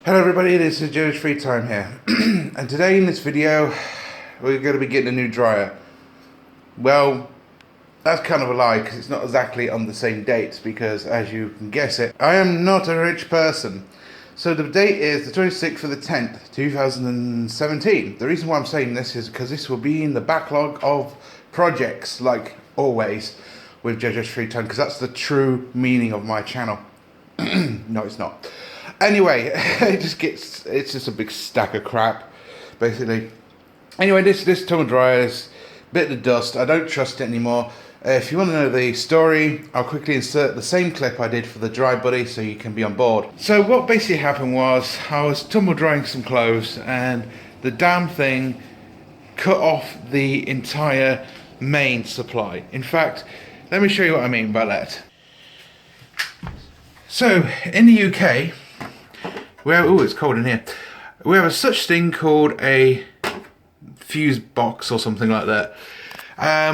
Hello everybody, this is Joe's Free Time here. And today in this video we're going to be getting a new dryer. Well, that's kind of a lie because it's not exactly on the same dates, because as you can guess it, I am not a rich person. So the date is the 26th of the 10th, 2017. The reason why I'm saying this is because this will be in the backlog of projects, like always with JoJo's Free Time, because that's the true meaning of my channel. No, it's not. Anyway, it's just a big stack of crap, basically. Anyway, this tumble dryer is a bit of dust. I don't trust it anymore. If you want to know the story, I'll quickly insert the same clip I did for the Dry Buddy so you can be on board. So what basically happened was I was tumble drying some clothes and the damn thing cut off the entire main supply. In fact, let me show you what I mean by that. So in the UK, it's cold in here. We have a such thing called a fuse box or something like that.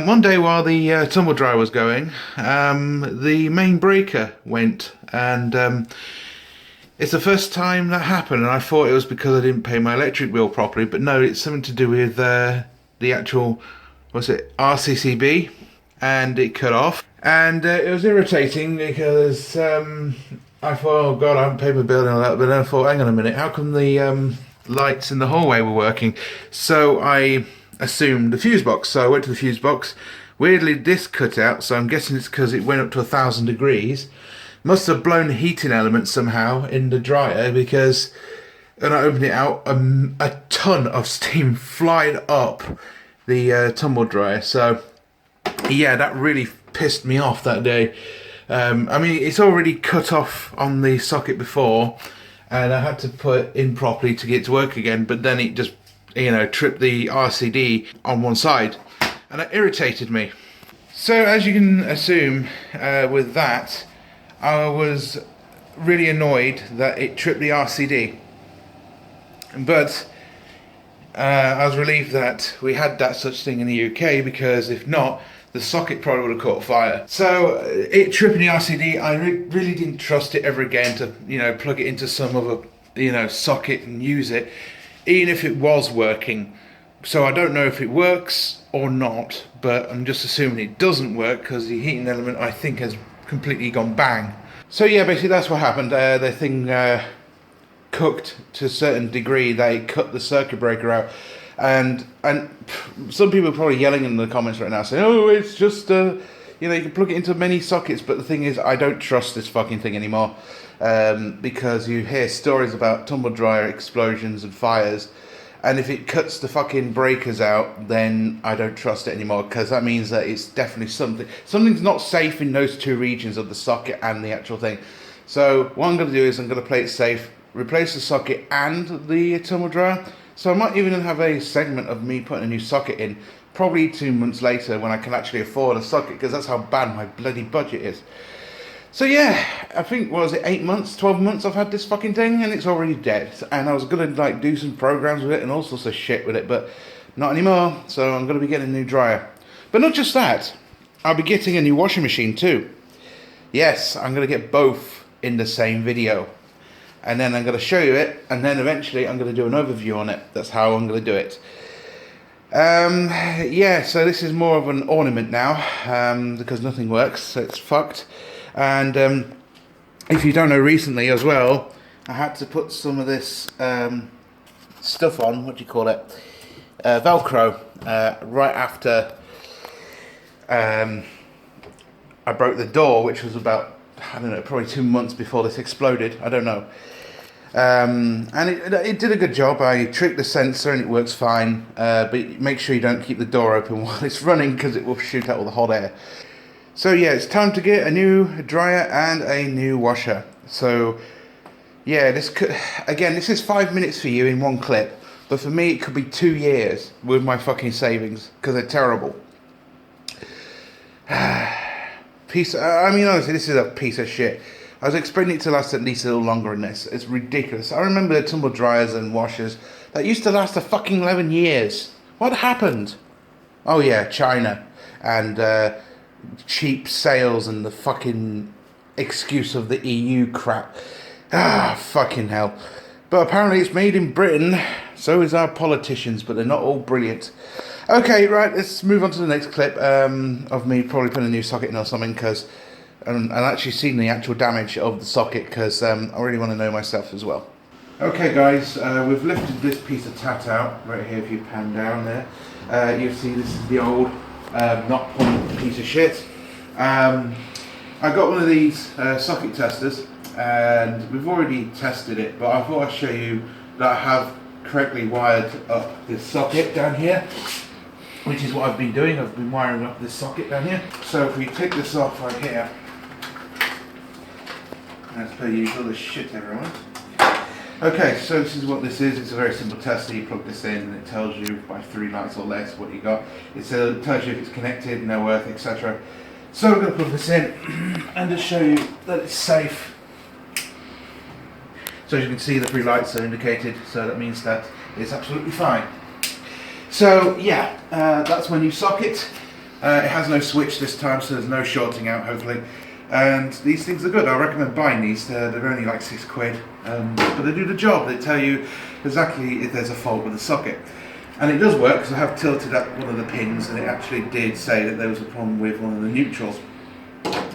One day while the tumble dryer was going, the main breaker went, and it's the first time that happened, and I thought it was because I didn't pay my electric bill properly, but no, it's something to do with the actual, RCCB, and it cut off. And it was irritating because I thought, oh god, I haven't paid my bill and all that, but then I thought, hang on a minute, how come the lights in the hallway were working? So I assumed the fuse box, so I went to the fuse box. Weirdly, this cut out, so I'm guessing it's because it went up to 1,000 degrees. Must have blown the heating element somehow in the dryer, because when I opened it out, a ton of steam flied up the tumble dryer. So yeah, that really pissed me off that day. I mean, it's already cut off on the socket before, and I had to put it in properly to get it to work again, but then it just, tripped the RCD on one side, and that irritated me. So as you can assume with that, I was really annoyed that it tripped the RCD. But I was relieved that we had that such thing in the UK, because if not, the socket probably would have caught fire. So it tripping the RCD, I really didn't trust it ever again to, plug it into some other, socket and use it, even if it was working. So I don't know if it works or not, but I'm just assuming it doesn't work, because the heating element, I think, has completely gone bang. So yeah, basically that's what happened. The thing cooked to a certain degree that it cut the circuit breaker out. And some people are probably yelling in the comments right now saying, oh, it's just, you can plug it into many sockets. But the thing is, I don't trust this fucking thing anymore, because you hear stories about tumble dryer explosions and fires. And if it cuts the fucking breakers out, then I don't trust it anymore, because that means that it's definitely something's not safe in those two regions of the socket and the actual thing. So what I'm going to do is I'm going to play it safe, replace the socket and the tumble dryer. So I might even have a segment of me putting a new socket in, probably 2 months later when I can actually afford a socket, because that's how bad my bloody budget is. So yeah, I think, what was it, 8 months, 12 months I've had this fucking thing, and it's already dead. And I was going to do some programs with it and all sorts of shit with it, but not anymore. So I'm going to be getting a new dryer. But not just that, I'll be getting a new washing machine too. Yes, I'm going to get both in the same video. And then I'm going to show you it, and then eventually I'm going to do an overview on it. That's how I'm going to do it. Yeah, so this is more of an ornament now, because nothing works, so it's fucked. And if you don't know, recently as well, I had to put some of this stuff on, Velcro, right after I broke the door, which was about, I don't know, probably 2 months before this exploded. I don't know. And it did a good job. I tricked the sensor and it works fine, but make sure you don't keep the door open while it's running, because it will shoot out all the hot air. So yeah, it's time to get a new dryer and a new washer. So yeah, this is 5 minutes for you in one clip, but for me it could be 2 years with my fucking savings, because they're terrible. Honestly, this is a piece of shit. I was expecting it to last at least a little longer than this. It's ridiculous. I remember the tumble dryers and washers that used to last a fucking 11 years. What happened? Oh yeah, China. And cheap sales and the fucking excuse of the EU crap. Ah, fucking hell. But apparently it's made in Britain, so is our politicians, but they're not all brilliant. Okay, right, let's move on to the next clip of me probably putting a new socket in or something, because I've actually seen the actual damage of the socket, because I really want to know myself as well. Okay guys, we've lifted this piece of tat out, right here if you pan down there. You'll see this is the old Hotpoint piece of shit. I got one of these socket testers, and we've already tested it, but I thought I'd show you that I have correctly wired up this socket down here, which is what I've been doing. I've been wiring up this socket down here. So if we take this off right here, as per usual, there's shit everywhere. Okay, so this is what this is. It's a very simple tester. You plug this in and it tells you by 3 lights or less what you got. It tells you if it's connected, no earth, etc. So I'm going to plug this in and just show you that it's safe. So as you can see, the 3 lights are indicated, so that means that it's absolutely fine. So yeah, that's my new socket. It has no switch this time, so there's no shorting out, hopefully. And these things are good. I recommend buying these. They're only like £6, but they do the job. They tell you exactly if there's a fault with the socket. And it does work, because I have tilted up one of the pins and it actually did say that there was a problem with one of the neutrals.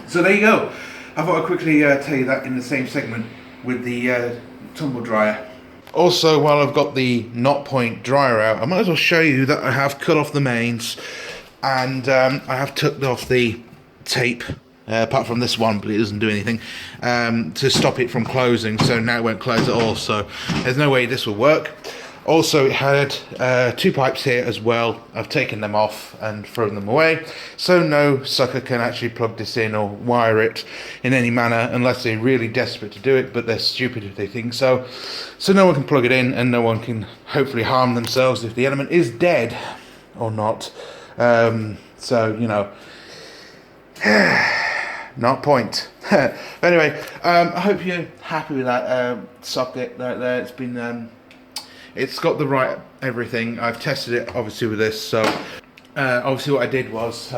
So there you go. I thought I'd quickly tell you that in the same segment with the tumble dryer. Also, while I've got the Hotpoint dryer out, I might as well show you that I have cut off the mains, and I have took off the tape, apart from this one, but it doesn't do anything, to stop it from closing, so now it won't close at all, so there's no way this will work. Also, it had 2 pipes here as well. I've taken them off and thrown them away, so no sucker can actually plug this in or wire it in any manner unless they're really desperate to do it, but they're stupid if they think so. So no one can plug it in, and no one can hopefully harm themselves if the element is dead or not. So, you know, not point. Anyway, I hope you're happy with that socket right there. It's been... it's got the right everything. I've tested it obviously with this, so obviously what I did was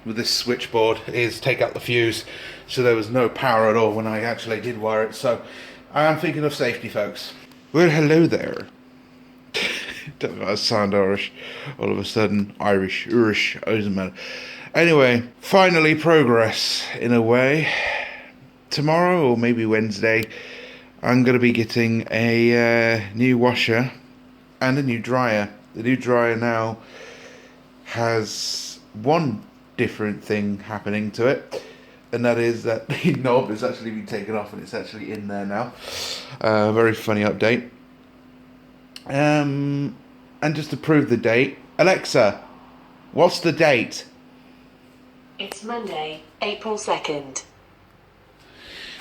with this switchboard is take out the fuse, so there was no power at all when I actually did wire it. So I am thinking of safety, folks. Well, hello there. Don't know, I sound Irish all of a sudden. Irish, doesn't matter. Anyway, finally progress in a way. Tomorrow or maybe Wednesday, I'm going to be getting a new washer and a new dryer. The new dryer now has one different thing happening to it, and that is that the knob has actually been taken off and it's actually in there now. Very funny update. And just to prove the date, Alexa, what's the date? It's Monday, April 2nd.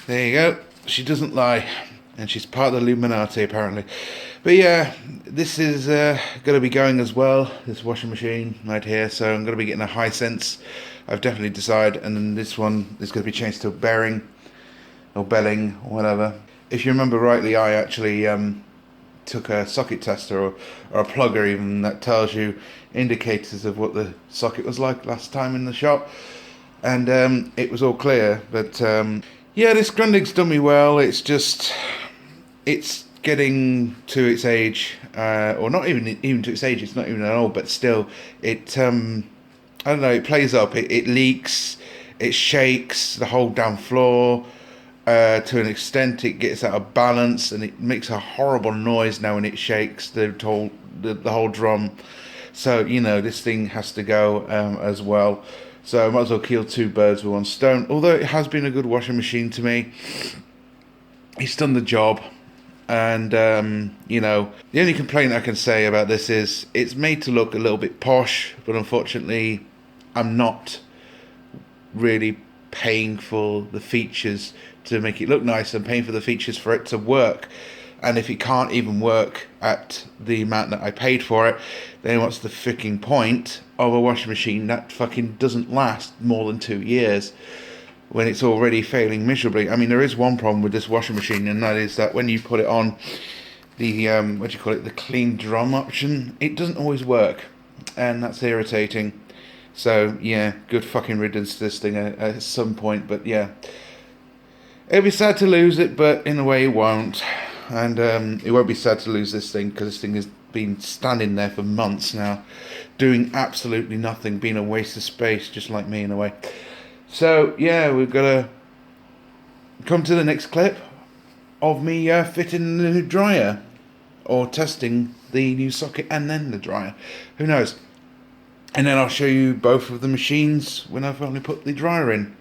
There you go. She doesn't lie, and she's part of the Illuminati apparently. But yeah, this is going to be going as well, this washing machine right here, so I'm going to be getting a Hisense. I've definitely decided, and then this one is going to be changed to a bearing or belling or whatever. If you remember rightly, I actually took a socket tester or a plugger even that tells you indicators of what the socket was like last time in the shop, and it was all clear. But yeah, this Grundig's done me well. It's just, it's getting to its age, or not even to its age. It's not even that old, but still, it I don't know. It plays up. It leaks. It shakes the whole damn floor. To an extent, it gets out of balance, and it makes a horrible noise now when it shakes the whole drum. So you know, this thing has to go as well. So I might as well kill 2 birds with 1 stone. Although it has been a good washing machine to me, it's done the job. And you know, the only complaint I can say about this is it's made to look a little bit posh, but unfortunately, I'm not really paying for the features to make it look nice. I'm paying for the features for it to work. And if it can't even work at the amount that I paid for it, then what's the freaking point of a washing machine that fucking doesn't last more than 2 years when it's already failing miserably? I mean, there is one problem with this washing machine, and that is that when you put it on the the clean drum option, it doesn't always work, and that's irritating. So yeah, good fucking riddance to this thing at some point. But yeah, it'll be sad to lose it, but in a way it won't. and it won't be sad to lose this thing, because this thing has been standing there for months now, doing absolutely nothing, being a waste of space, just like me in a way. So yeah, we've got to come to the next clip of me fitting the new dryer, or testing the new socket and then the dryer. Who knows? And then I'll show you both of the machines when I've only put the dryer in.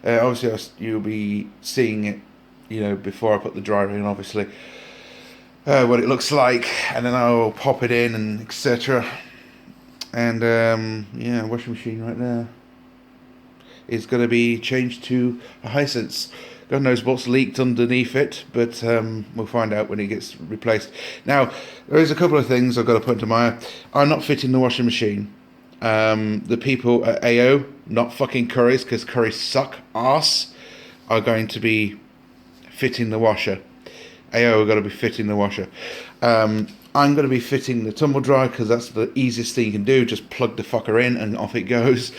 Obviously, you'll be seeing it, before I put the dryer in, obviously, what it looks like, and then I'll pop it in and etc. And yeah, washing machine right there is going to be changed to a Hisense. God knows what's leaked underneath it, but we'll find out when it gets replaced. Now, there is a couple of things I've got to put into my eye. I'm not fitting the washing machine. The people at AO, not fucking Currys, because Currys suck arse, are going to be fitting the washer. AO are going to be fitting the washer. I'm going to be fitting the tumble dryer, because that's the easiest thing you can do. Just plug the fucker in and off it goes.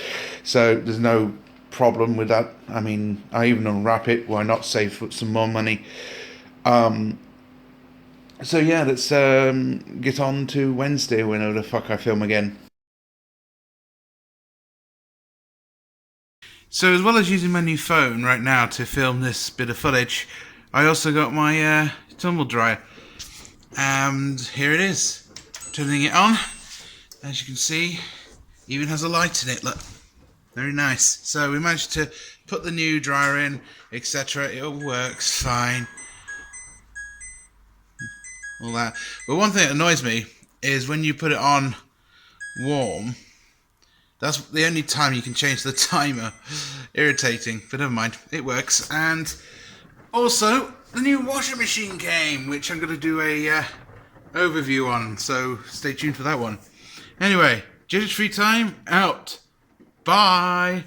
So there's no problem with that. I mean, I even unwrap it. Why not save some more money? So yeah, let's get on to Wednesday, whenever the fuck I film again. So as well as using my new phone right now to film this bit of footage, I also got my tumble dryer, and here it is. Turning it on, as you can see, even has a light in it. Look, very nice. So we managed to put the new dryer in, etc. It all works fine. All that. But one thing that annoys me is when you put it on warm. That's the only time you can change the timer. Irritating, but never mind. It works. And also, the new washing machine came, which I'm going to do a overview on. So stay tuned for that one. Anyway, Judge Free Time out. Bye.